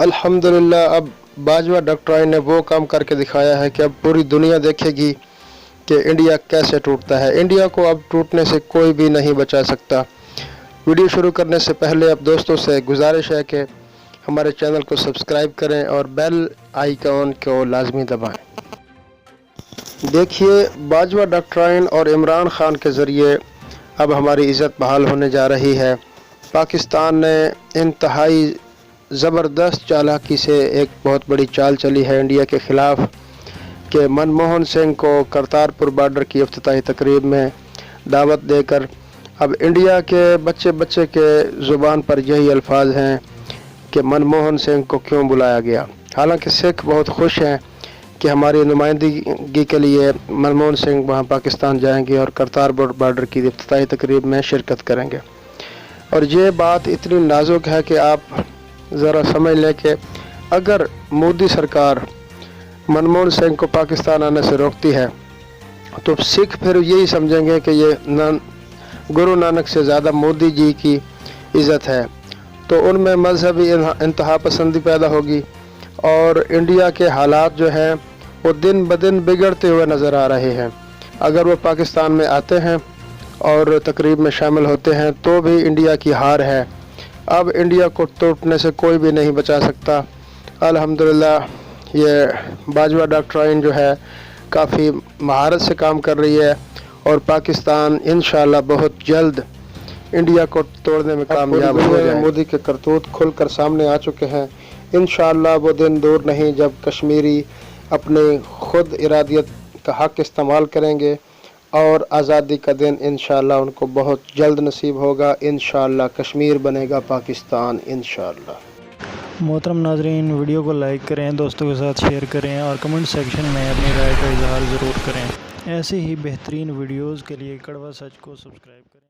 अल्हम्दुलिल्लाह अब बाजवा डॉक्टराइन ने वो काम करके दिखाया है कि अब पूरी दुनिया देखेगी कि इंडिया कैसे टूटता है। इंडिया को अब टूटने से कोई भी नहीं बचा सकता। वीडियो शुरू करने से पहले अब दोस्तों से गुजारिश है कि हमारे चैनल को सब्सक्राइब करें और बेल आइकॉन को लाजमी दबाएं। देखिए, बाजवा डॉक्टराइन और इमरान खान के ज़रिए अब हमारी इज़्ज़त बहाल होने जा रही है। पाकिस्तान ने इंतहाई ज़बरदस्त चालाकी से एक बहुत बड़ी चाल चली है इंडिया के ख़िलाफ़ कि मनमोहन सिंह को करतारपुर बॉर्डर की इफ्तिताही तकरीब में दावत देकर अब इंडिया के बच्चे बच्चे के ज़ुबान पर यही अल्फाज हैं कि मनमोहन सिंह को क्यों बुलाया गया। हालांकि सिख बहुत खुश हैं कि हमारी नुमाइंदगी के लिए मनमोहन सिंह वहां पाकिस्तान जाएंगे और करतारपुर बॉर्डर की इफ्तिताही तकरीब में शिरकत करेंगे। और ये बात इतनी नाजुक है कि आप ज़रा समझ लें कि अगर मोदी सरकार मनमोहन सिंह को पाकिस्तान आने से रोकती है तो सिख फिर यही समझेंगे कि ये गुरु नानक से ज़्यादा मोदी जी की इज़्ज़त है, तो उनमें मजहबी इंतहा पसंदी पैदा होगी और इंडिया के हालात जो हैं वो दिन ब दिन बिगड़ते हुए नज़र आ रहे हैं। अगर वो पाकिस्तान में आते हैं और तकरीब में शामिल होते हैं तो भी इंडिया की हार है। अब इंडिया को टूटने से कोई भी नहीं बचा सकता। अल्हम्दुलिल्लाह ये बाजवा डॉक्टराइन जो है काफ़ी महारत से काम कर रही है और पाकिस्तान इंशाअल्लाह बहुत जल्द इंडिया को तोड़ने में कामयाब हो जाए। मोदी के करतूत खुलकर सामने आ चुके हैं। इंशाअल्लाह वो दिन दूर नहीं जब कश्मीरी अपने खुद इरादियत का हक़ इस्तेमाल करेंगे और आज़ादी का दिन इंशाअल्लाह उनको बहुत जल्द नसीब होगा। इंशाअल्लाह कश्मीर बनेगा पाकिस्तान इंशाअल्लाह। मोहतरम नाजरीन, वीडियो को लाइक करें, दोस्तों के साथ शेयर करें और कमेंट सेक्शन में अपनी राय का इजहार ज़रूर करें। ऐसे ही बेहतरीन वीडियोज़ के लिए कड़वा सच को सब्सक्राइब करें।